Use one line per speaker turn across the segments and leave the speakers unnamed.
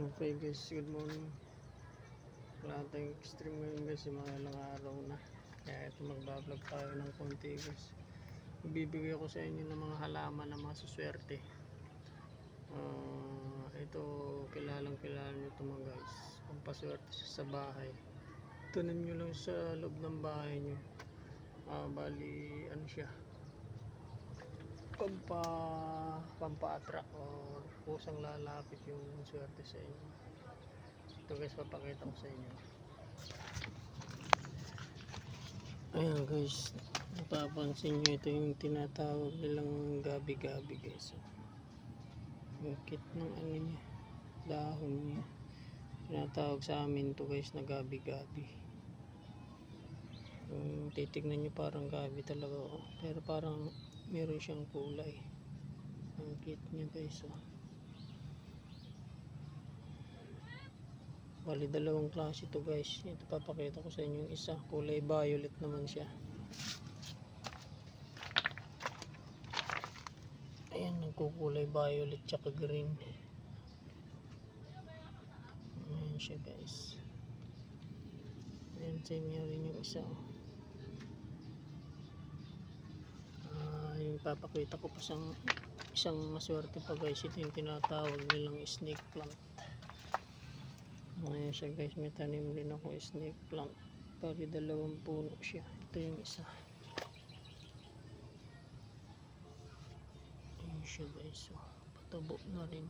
Okay guys, good morning. Wala tayong extreme ngayon guys, yung mga ilang araw na. Kaya ito magbablog tayo ng konti guys. Ibibigay ko sa inyo ng mga halaman na masuswerte. Ito kilalang kilala nyo ito mga guys. Pampaswerte sa bahay. Tunan nyo lang sa loob ng bahay nyo. Bali ano siya, pampa-attract or kusang lalapit yung swerte sa inyo. Ito guys, papakita ko sa inyo. Ayan guys, napapansin nyo, ito yung tinatawag nilang gabi-gabi guys. Ang cute ng ano niya, dahon niya. Tinatawag sa amin to guys na gabi-gabi. Titignan nyo parang gabi talaga, pero parang meron siyang kulay. Ang cute niya guys. Bali dalawang klase ito guys. Ito papakita ko sa inyo yung isa, kulay violet naman siya. Ayan, nagkukulay violet tsaka green. Ayan siya guys. Ayan, same niya rin yung isa. Yung papakita ko pa isang maswerte pa guys. Ito yung tinatawag nilang snake plant. Ayan siya guys, may tanim din ako snake plant. Bali dalawang puno siya. Ito yung isa. Ayan siya guys, patabo na rin.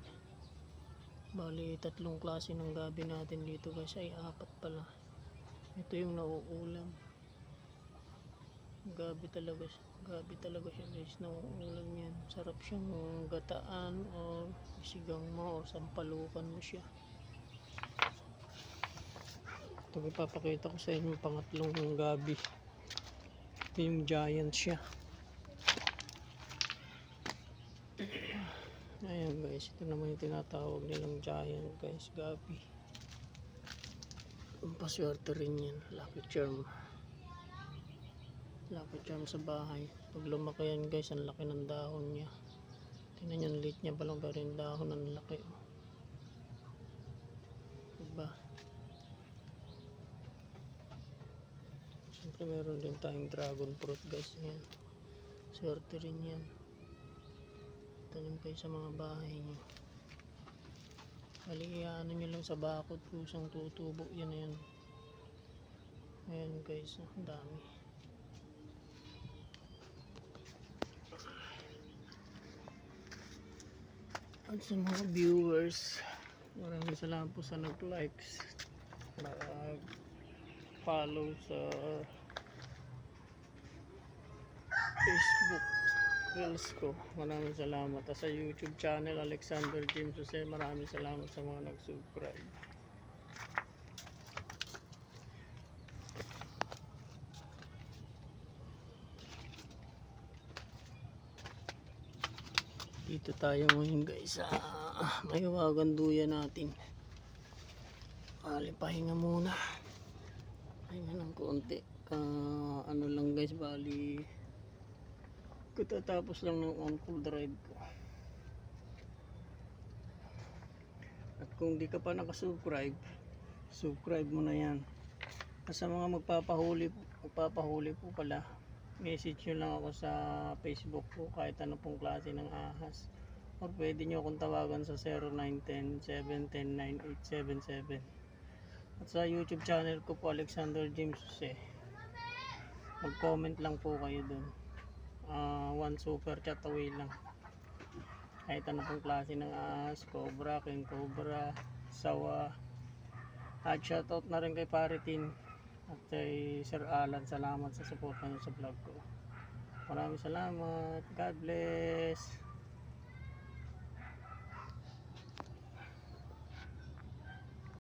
Bali tatlong klase ng gabi natin dito guys, ay apat pala. Ito yung nauulam. Gabi talaga siya guys, nauulam yan. Sarap siyang gataan o sigang mo o sampalukan mo siya. Ito ipapakita ko sa inyo yung pangatlong gabi. Ito yung giant siya. Ayan guys, ito naman yung tinatawag nilang giant guys, gabi. Ang paswerte rin yan, lucky charm. Lucky charm sa bahay. Pag lumaki yan guys, ang laki ng dahon niya. Tingnan nyo, ang liit niya palang, pero yung dahon ang laki. Diba? Siyempre meron din tayong dragon fruit guys. Yan, swerte rin yan. Tanim kayo sa mga bahay nyo. Ano nyo lang sa bakod, kusang tutubo yan. Ayan guys, ang dami. At sa mga viewers, maraming salamat po sa nag-likes, nag-follow sa Facebook reels ko. Maraming salamat. At sa YouTube channel Alexander James Jose, maraming salamat sa mga nag-subscribe. Dito tayo ngayon guys sa Mahiwagan duyan natin. Pahinga muna. Pahinga ng konti. Ano lang guys, bali katatapos lang ng on-call drive ko. At kung di ka pa nakasubscribe, subscribe mo na yan. At sa mga magpapahuli po pala, message nyo lang ako sa Facebook ko, kahit ano pong klase ng ahas, or pwede nyo akong tawagan sa 0910-710-9877. At sa YouTube channel ko po, Alexander James Jose, mag comment lang po kayo dun. One super chat away lang, kahit ano pong klase ng ahas, cobra, king cobra, sawa. At shoutout na rin kay Paritin at kay Sir Alan, salamat sa support nyo sa vlog ko. Maraming salamat. God bless.